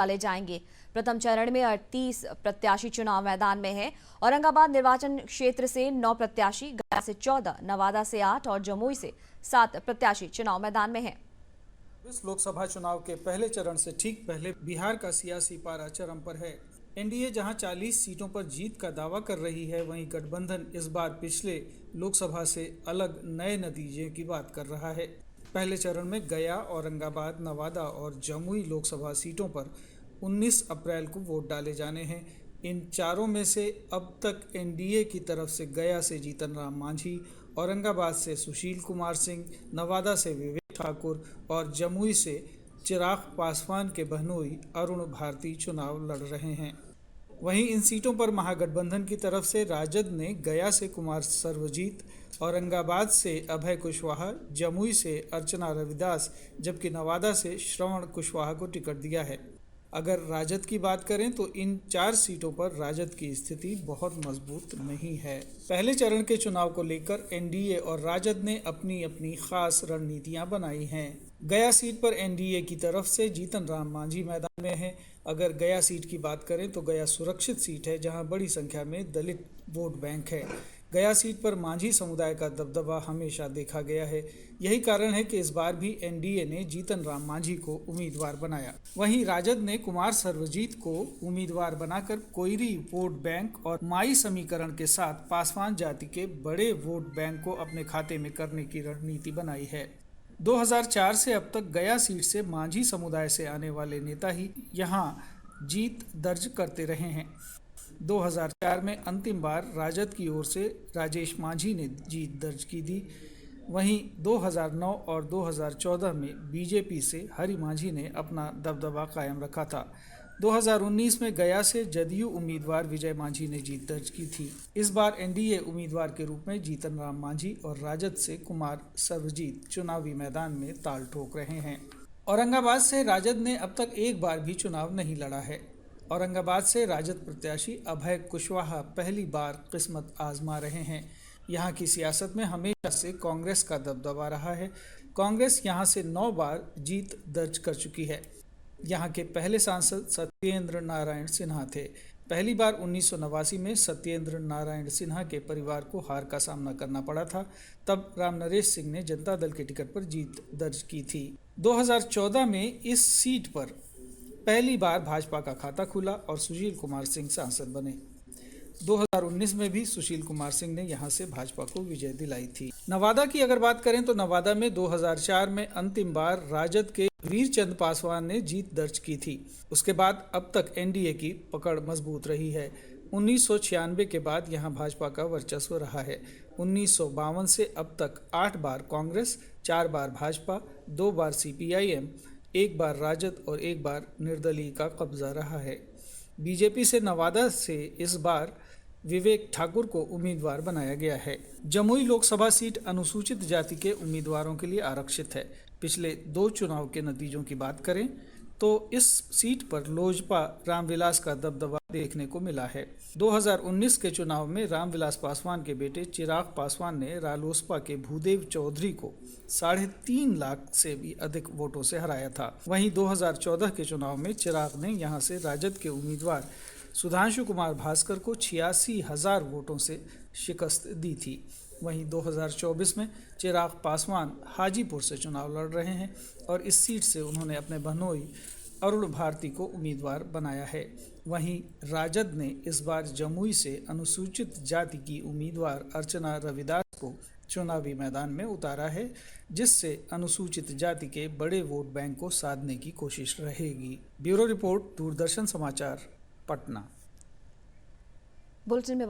डाले जाएंगे। प्रथम चरण में 38 प्रत्याशी चुनाव मैदान में हैं। औरंगाबाद निर्वाचन क्षेत्र से 9 प्रत्याशी, गया से 14, नवादा से 8 और जमुई से 7 प्रत्याशी चुनाव मैदान में हैं। इस लोकसभा चुनाव के पहले चरण से ठीक पहले बिहार का सियासी पारा चरम पर है। एनडीए जहां 40 सीटों पर जीत का दावा कर रही है, वहीं गठबंधन इस बार पिछले लोकसभा से अलग नए नतीजे की बात कर रहा है। पहले चरण में गया, औरंगाबाद, नवादा और जमुई लोकसभा सीटों पर 19 अप्रैल को वोट डाले जाने हैं। इन चारों में से अब तक एनडीए की तरफ से गया से जीतन राम मांझी, औरंगाबाद से सुशील कुमार सिंह, नवादा से विवेक ठाकुर और जमुई से चिराग पासवान के बहनोई अरुण भारती चुनाव लड़ रहे हैं। वहीं इन सीटों पर महागठबंधन की तरफ से राजद ने गया से कुमार सर्वजीत, औरंगाबाद से अभय कुशवाहा, जमुई से अर्चना रविदास, जबकि नवादा से श्रवण कुशवाहा को टिकट दिया है। अगर राजद की बात करें तो इन 4 सीटों पर राजद की स्थिति बहुत मजबूत नहीं है। पहले चरण के चुनाव को लेकर एनडीए और राजद ने अपनी अपनी खास रणनीतियां बनाई हैं। गया सीट पर एनडीए की तरफ से जीतन राम मांझी मैदान में है। अगर गया सीट की बात करें तो गया सुरक्षित सीट है, जहां बड़ी संख्या में दलित वोट बैंक है। गया सीट पर मांझी समुदाय का दबदबा हमेशा देखा गया है। यही कारण है कि इस बार भी एनडीए ने जीतन राम मांझी को उम्मीदवार बनाया। वहीं राजद ने कुमार सर्वजीत को उम्मीदवार बनाकर कोयरी वोट बैंक और माई समीकरण के साथ पासवान जाति के बड़े वोट बैंक को अपने खाते में करने की रणनीति बनाई है। 2004 से अब तक गया सीट से मांझी समुदाय से आने वाले नेता ही यहां जीत दर्ज करते रहे हैं। 2004 में अंतिम बार राजद की ओर से राजेश मांझी ने जीत दर्ज की थी। वहीं 2009 और 2014 में बीजेपी से हरि मांझी ने अपना दबदबा कायम रखा था। 2019 में गया से जदयू उम्मीदवार विजय मांझी ने जीत दर्ज की थी। इस बार एनडीए उम्मीदवार के रूप में जीतन राम मांझी और राजद से कुमार सर्वजीत चुनावी मैदान में ताल ठोक रहे हैं। औरंगाबाद से राजद ने अब तक एक बार भी चुनाव नहीं लड़ा है। औरंगाबाद से राजद प्रत्याशी अभय कुशवाहा पहली बार किस्मत आजमा रहे हैं। यहाँ की सियासत में हमेशा से कांग्रेस का दबदबा रहा है। कांग्रेस यहाँ से 9 बार जीत दर्ज कर चुकी है। यहाँ के पहले सांसद सत्येंद्र नारायण सिन्हा थे। पहली बार 1989 में सत्येंद्र नारायण सिन्हा के परिवार को हार का सामना करना पड़ा था। तब राम नरेश सिंह ने जनता दल के टिकट पर जीत दर्ज की थी। 2014 में इस सीट पर पहली बार भाजपा का खाता खुला और सुशील कुमार सिंह सांसद बने। 2019 में भी सुशील कुमार सिंह ने यहां से भाजपा को विजय दिलाई थी। नवादा की अगर बात करें तो नवादा में 2004 में अंतिम बार राजद के वीरचंद पासवान ने जीत दर्ज की थी। उसके बाद अब तक एनडीए की पकड़ मजबूत रही है। 1996 के बाद यहां भाजपा का वर्चस्व रहा है। 1952 से अब तक 8 बार कांग्रेस, 4 बार भाजपा, 2 बार सीपीआईएम, 1 बार राजद और 1 बार निर्दलीय का कब्जा रहा है। बीजेपी से नवादा से इस बार विवेक ठाकुर को उम्मीदवार बनाया गया है। जमुई लोकसभा सीट अनुसूचित जाति के उम्मीदवारों के लिए आरक्षित है। पिछले 2 चुनाव के नतीजों की बात करें तो इस सीट पर लोजपा रामविलास का दबदबा देखने को मिला है। 2019 के चुनाव में रामविलास पासवान के बेटे चिराग पासवान ने रालोसपा के भूदेव चौधरी को 3.5 लाख से भी अधिक वोटों से हराया था। वहीं 2014 के चुनाव में चिराग ने यहां से राजद के उम्मीदवार सुधांशु कुमार भास्कर को 86,000 वोटों से शिकस्त दी थी। वहीं 2024 में चिराग पासवान हाजीपुर से चुनाव लड़ रहे हैं और इस सीट से उन्होंने अपने बहनोई अरुण भारती को उम्मीदवार बनाया है। वहीं राजद ने इस बार जमुई से अनुसूचित जाति की उम्मीदवार अर्चना रविदास को चुनावी मैदान में उतारा है, जिससे अनुसूचित जाति के बड़े वोट बैंक को साधने की कोशिश रहेगी। ब्यूरो रिपोर्ट, दूरदर्शन समाचार, पटना। बुलेटिन में